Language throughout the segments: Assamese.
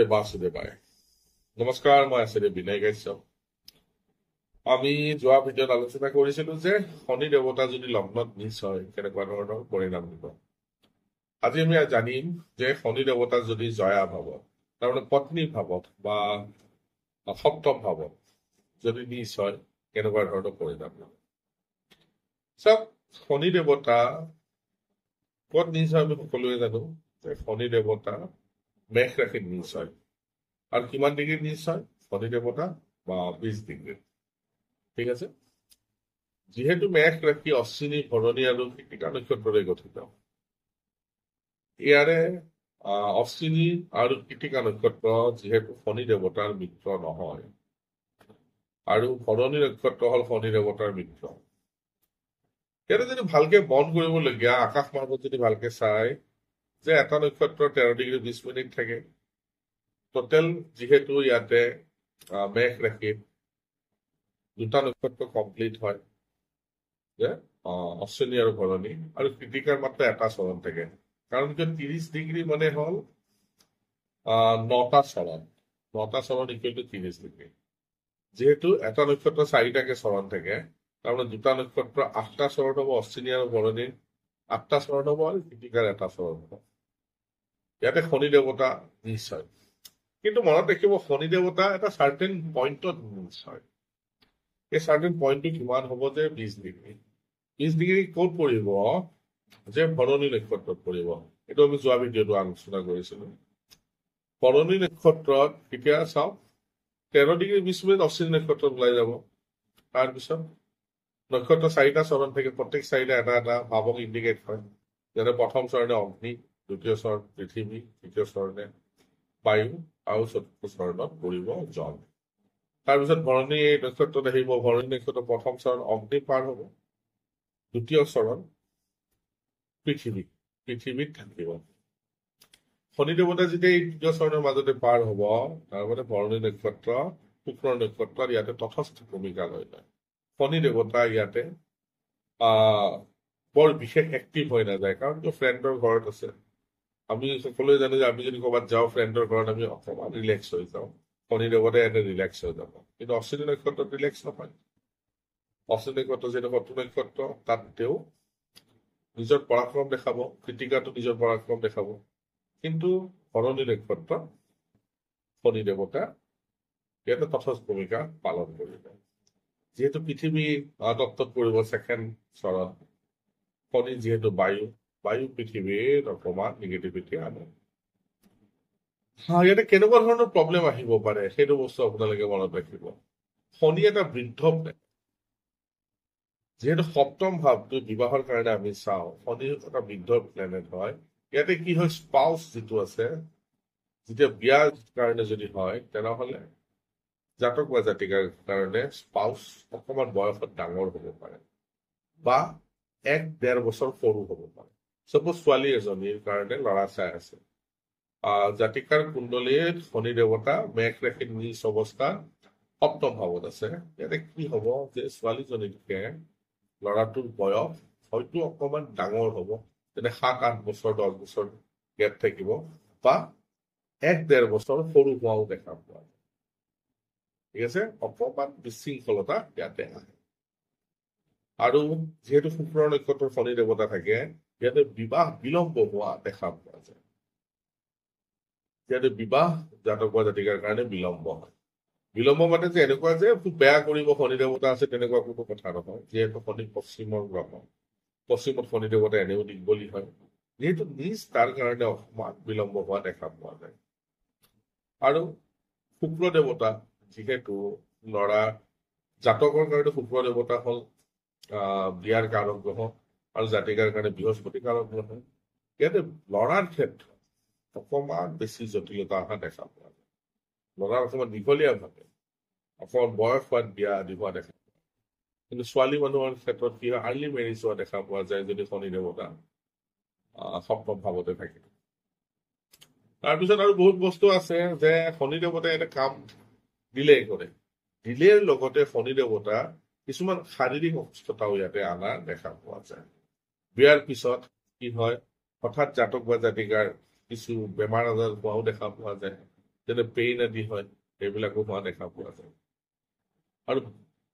নমস্তে বাসুদেৱায়। নমস্কাৰ, মই আচাৰ্য বিনয় কাশ্যপ। আমি যোৱা ভিডিঅ'ত আলোচনা কৰিছিলো যে শনি দেৱতা যদি লগ্নত নিচ হয় কেনেকুৱা ধৰণৰ পৰিণাম দিব। আজি আমি জানিম যে শনি দেৱতা যদি জয়া ভাৱত, তাৰমানে পত্নী ভাৱত বা সপ্তম ভাৱত যদি নিচ হয় কেনেকুৱা ধৰণৰ পৰিণাম দিব। চব শনি দেৱতা ক'ত নিচ হয় আমি সকলোৱে জানো যে শনি দেৱতা মেষ ৰাশিত নিচ হয়। আৰু কিমান ডিগ্ৰী নিচ হয় শনি দেৱতা? 20 ডিগ্ৰী। ঠিক আছে। যিহেতু মেষ ৰাশি অশ্বিনী, ভৰণী আৰু কৃতিকা নক্ষত্ৰৰে গঠিত, ইয়াৰে অশ্বিনী আৰু কৃতিকা নক্ষত্ৰ যিহেতু শনি দেৱতাৰ মিত্ৰ নহয় আৰু ভৰণী নক্ষত্ৰ হল শনি দেৱতাৰ মিত্ৰ, ইয়াতে যদি ভালকে মন কৰিবলগীয়া, আকাশ মাৰ্গত যদি ভালকে চাই যে এটা নক্ষত্ৰ 13 ডিগ্ৰী 20 মিনিট থাকে। টোটেল যিহেতু ইয়াতে মেষ ৰাশিত দুটা নক্ষত্ৰ কমপ্লিট হয়, যে অশ্বিনী আৰু ভৰণী, আৰু কৃতিকাৰ মাত্ৰ এটা চৰণ থাকে। কাৰণ 30 ডিগ্ৰী মানে হল 9টা চৰণ। 9টা চৰণ ইকুৱেল টু 30 ডিগ্ৰী। যিহেতু এটা নক্ষত্ৰ 4টাকে চৰণ থাকে, তাৰমানে দুটা নক্ষত্ৰ 8টা চৰণ হব, অশ্বিনী আৰু ভৰণীৰ 8টা চৰণ হব আৰু কৃতিকাৰ এটা চৰণ হব। ইয়াতে শনি দেৱতা নিচ হয়। কিন্তু মনত ৰাখিব, শনি দেৱতা এটা চাৰ্টেন পইণ্টত নিচ হয়। এই চাৰ্টেন পইণ্টটো কিমান হব যে 20 ডিগ্ৰী। 20 ডিগ্ৰী ক'ত পৰিব? যে ভৰণী নক্ষত্ৰত পৰিব। এইটো আমি যোৱা ভিডিঅ'টো আলোচনা কৰিছিলো। ভৰণী নক্ষত্ৰত এতিয়া চাওক 13 ডিগ্ৰী 20 মিনিট অশ্বিনী নক্ষত্ৰত ওলাই যাব। তাৰপিছত নক্ষত্ৰ 4টা চৰণ থাকে, প্ৰত্যেক 4টা এটা এটা ভাৱক ইণ্ডিকেট হয়। যেনে প্ৰথম চৰণে অগ্নি, দ্বিতীয় চৰণ পৃথিৱী, তৃতীয় চৰণে বায়ু আৰু চতুৰ্থ চৰণত পৰিব জল। তাৰপিছত ভৰণী নক্ষত্ৰত আহিব। ভৰণী নক্ষত্ৰ প্ৰথম চৰণ অগ্নি পাৰ হব, দ্বিতীয় চৰণ পৃথিৱীত থাকিব। শনি দেৱতা যেতিয়া এই দ্বিতীয় চৰণৰ মাজতে পাৰ হব, তাৰমানে ভৰণী নক্ষত্ৰ শুক্ৰ নক্ষত্ৰত ইয়াতে তথস্থ ভূমিকা লৈ লয়। শনি দেৱতা ইয়াতে বৰ বিশেষ এক্টিভ হৈ নাযায়, কাৰণ ফ্ৰেণ্ডৰ ঘৰত আছে। আমি সকলোৱে জানো যে আমি যদি ক'ৰবাত যাওঁ ফ্ৰেণ্ডৰ ঘৰত, আমি অকণমান ৰিলেক্স হৈ যাওঁ। শনি দেৱতাই ইয়াতে ৰিলেক্স হৈ যাব। কিন্তু অশ্বিনী নক্ষত্ৰত ৰিলেক্স নহয়। অশ্বিনী নক্ষত্ৰ যিহেতু শত্ৰু নক্ষত্ৰ, তাত তেওঁ নিজৰ পৰাক্ৰম দেখাব, কৃতিকাটো নিজৰ পৰাক্ৰম দেখাব। কিন্তু ভৰণী নক্ষত্ৰ শনি দেৱতা ইয়াতে তথস্থ ভূমিকা পালন কৰিব। যিহেতু পৃথিৱী তত্ত্বত পৰিব ছেকেণ্ড চৰণ, শনি যিহেতু বায়ু পৃথিৱীৰ অকণমান নিগেটিভিটি আনে। ইয়াতে কেনেকুৱা ধৰণৰ প্ৰব্লেম আহিব পাৰে সেইটো বস্তু আপোনালোকে মনত ৰাখিব। শনি এটা বৃদ্ধ প্লেনেট। যিহেতু সপ্তম ভাৱটো বিবাহৰ কাৰণে আমি চাওঁ, শনি এটা বৃদ্ধ প্লেনেট হয়। ইয়াতে কি হয়, স্পাউচ যিটো আছে, যেতিয়া বিয়াৰ কাৰণে যদি হয়, তেনেহলে জাতক বা জাতিকাৰ কাৰণে স্পাউচ অকণমান বয়সত ডাঙৰ হব পাৰে বা 1-1.5 বছৰ সৰু হব পাৰে। চাপোজ ছোৱালী এজনীৰ কাৰণে ল'ৰা চাই আছে, জাতিকাৰ কুণ্ডলীত শনি দেৱতা মেষ ৰাশিত নিচ অৱস্থা সপ্তম ভাৱত আছে। ইয়াতে কি হব যে ছোৱালীজনীকে ল'ৰাটোৰ বয়স হয়তো অকণমান ডাঙৰ হব, যেনে 7-8 বছৰ 10 বছৰ গেপ থাকিব, বা 1-1.5 বছৰ সৰু হোৱাও দেখা পোৱা যায়। ঠিক আছে, অকণমান বিশৃংখলতা ইয়াতে আহে। আৰু যিহেতু শুক্ৰ নক্ষত্ৰৰ শনি দেৱতা থাকে, ইয়াতে বিবাহ বিলম্ব হোৱা দেখা পোৱা যায়। ইয়াতে বিবাহ জাতক বা জাতিকাৰ কাৰণে বিলম্ব হয়। বিলম্ব মানে যে এনেকুৱা যে খুব বেয়া কৰিব শনি দেৱতা আছে তেনেকুৱা কোনো কথা নহয়। যিহেতু শনি পশ্চিমৰ গ্ৰহ, পশ্চিমত শনি দেৱতা এনেও দিগবলী হয়। যিহেতু নিজ তাৰ কাৰণে অকণমান বিলম্ব হোৱা দেখা পোৱা যায়। আৰু শুক্ৰ দেৱতা যিহেতু ল'ৰা জাতকৰ কাৰণে শুক্ৰ দেৱতা হল বিয়াৰ কাৰক গ্ৰহ, আৰু জাতিকাৰ কাৰণে বৃহস্পতি কাৰক গ্ৰহ। ইয়াতে ল'ৰাৰ ক্ষেত্ৰত অকণমান বেছি জটিলতা অহা দেখা পোৱা যায়। ল'ৰা অকণমান দীঘলীয়া ভাৱে অকণমান বয়স হোৱাত বিয়া দিব দেখা পোৱা যায়। কিন্তু ছোৱালী মানুহৰ ক্ষেত্ৰত কি হয়, আৰ্লি মেৰিজ হোৱা দেখা পোৱা যায় যদি শনি দেৱতা সপ্তম ভাৱতে থাকে। তাৰপিছত আৰু বহুত বস্তু আছে যে শনি দেৱতাই এটা কাম ডিলে কৰে। ডিলেৰ লগতে শনি দেৱতা কিছুমান শাৰীৰিক অসুস্থতাও ইয়াতে অনা দেখা পোৱা যায়। বিয়াৰ পিছত কি হয়, হঠাৎ জাতক বা জাতিকাৰ কিছু বেমাৰ আজাৰ হোৱাও দেখা পোৱা যায়। যেনে পেইন আদি হয়, সেইবিলাকো হোৱা দেখা পোৱা যায়। আৰু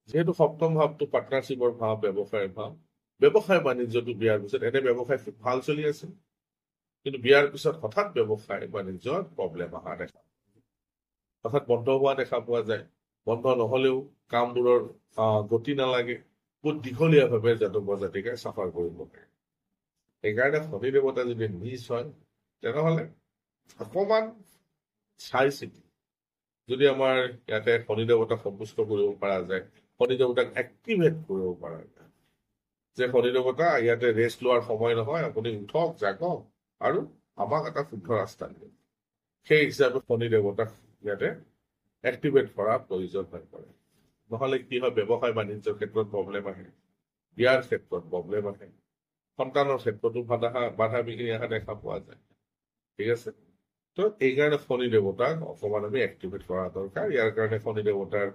যিহেতু সপ্তম ভাৱটো পাৰ্টনাৰশ্বিপৰ ভাৱ, ব্যৱসায়ৰ ভাৱ, ব্যৱসায় বাণিজ্যটো বিয়াৰ পিছত এনে ব্যৱসায় খুব ভাল চলি আছে, কিন্তু বিয়াৰ পিছত হঠাৎ ব্যৱসায় বাণিজ্যত প্ৰব্লেম অহা দেখা, হঠাৎ বন্ধ হোৱা দেখা পোৱা যায়। বন্ধ নহলেও কামবোৰৰ গতি নালাগে, বহুত দীঘলীয়াভাৱে জাতক বা জাতিকাই চাফাৰ কৰিব পাৰে। সেইকাৰণে শনি দেৱতা যদি নিজ হয়, তেনেহলে অকমান চাই চিতি যদি আমাৰ ইয়াতে শনি দেৱতাক সন্তুষ্ট কৰিব পৰা যায়, শনি দেৱতাক এক্টিভেট কৰিব পৰা যায়, যে শনি দেৱতা ইয়াতে ৰেষ্ট লোৱাৰ সময় নহয়, আপুনি উঠক, জাগক আৰু আমাক এটা শুদ্ধ ৰাস্তা দিয়ক, সেই হিচাপে শনি দেৱতাক ইয়াতে এক্টিভেট কৰা প্ৰয়োজন হৈ পৰে। নহলে কি হয়, ব্যৱসায় বাণিজ্যৰ ক্ষেত্ৰত প্ৰব্লেম আহে, বিয়াৰ ক্ষেত্ৰত প্ৰব্লেম আহে, সন্তানৰ ক্ষেত্ৰতো বাধা বিঘিনি অহা দেখা পোৱা যায়। ঠিক আছে, তো এইকাৰণে শনি দেৱতাক অকমান আমি এক্টিভেট কৰা দৰকাৰ। ইয়াৰ কাৰণে শনি দেৱতাৰ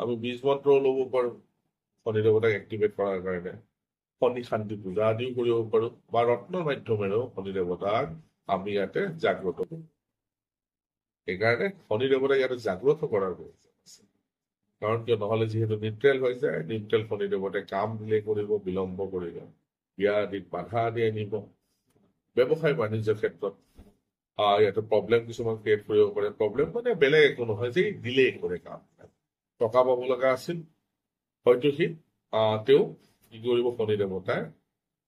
আমি বীজ মন্ত্ৰও ল'ব পাৰো, শনি দেৱতাক এক্টিভেট কৰাৰ কাৰণে শনি শান্তি পূজা আদিও কৰিব পাৰো, বা ৰত্নৰ মাধ্যমেৰেও শনি দেৱতাক আমি ইয়াতে জাগ্ৰত কৰো। সেইকাৰণে শনি দেৱতাক ইয়াতে জাগ্ৰত কৰাৰ প্ৰয়োজন আছে। কাৰণ কিয়, নহলে যিহেতু নিউট্ৰেল হৈ যায়, নিউট্ৰেল শনি দেৱতাই কাম ডিলে কৰিব, বিলম্ব কৰিব, বিয়া আদিত বাধা আদি আনিব, ব্যৱসায় বাণিজ্যৰ ক্ষেত্ৰত ইয়াতে প্ৰব্লেম কিছুমান ক্ৰিয়েট কৰিব পাৰে। প্ৰব্লেম মানে বেলেগ একো নহয়, যে ডিলে কৰে কাম, টকা পাব লগা আছিল, হয়তো সি তেওঁ কি কৰিব, শনি দেৱতাই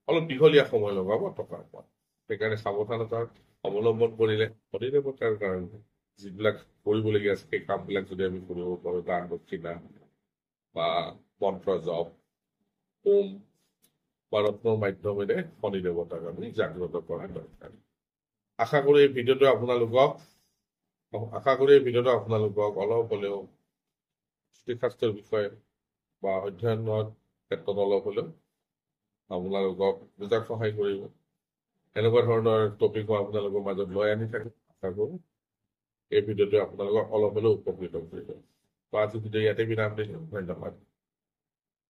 অলপ দীঘলীয়া সময় লগাব টকা পোৱাত। সেইকাৰণে সাৱধানতাৰ অৱলম্বন কৰিলে শনি দেৱতাৰ কাৰণে যিবিলাক কৰিবলগীয়া আছে সেই কামবিলাক যদি আমি কৰিব পাৰো, দান দক্ষিণা বা মন্ত্ৰ জপ, হোম বা ৰত্নৰ মাধ্যমেৰে শনি দেৱতাক আমি জাগ্ৰত কৰা দৰকাৰ। আশা কৰো এই ভিডিঅ'টো আপোনালোকক অলপ হলেও জ্যোতিষশাস্ত্ৰৰ বিষয়ে বা অধ্যয়নৰ ক্ষেত্ৰত অলপ হলেও আপোনালোকক বুজাত সহায় কৰিব। এনেকুৱা ধৰণৰ টপিক মই আপোনালোকৰ মাজত লৈ আনি থাকিম। আশা কৰো এই ভিডিঅ'টোৱে আপোনালোকক অলপ হলেও উপকৃত কৰিব। আজি ভিডিঅ' ইয়াতে বিৰাম দিলো। ধন্যবাদ।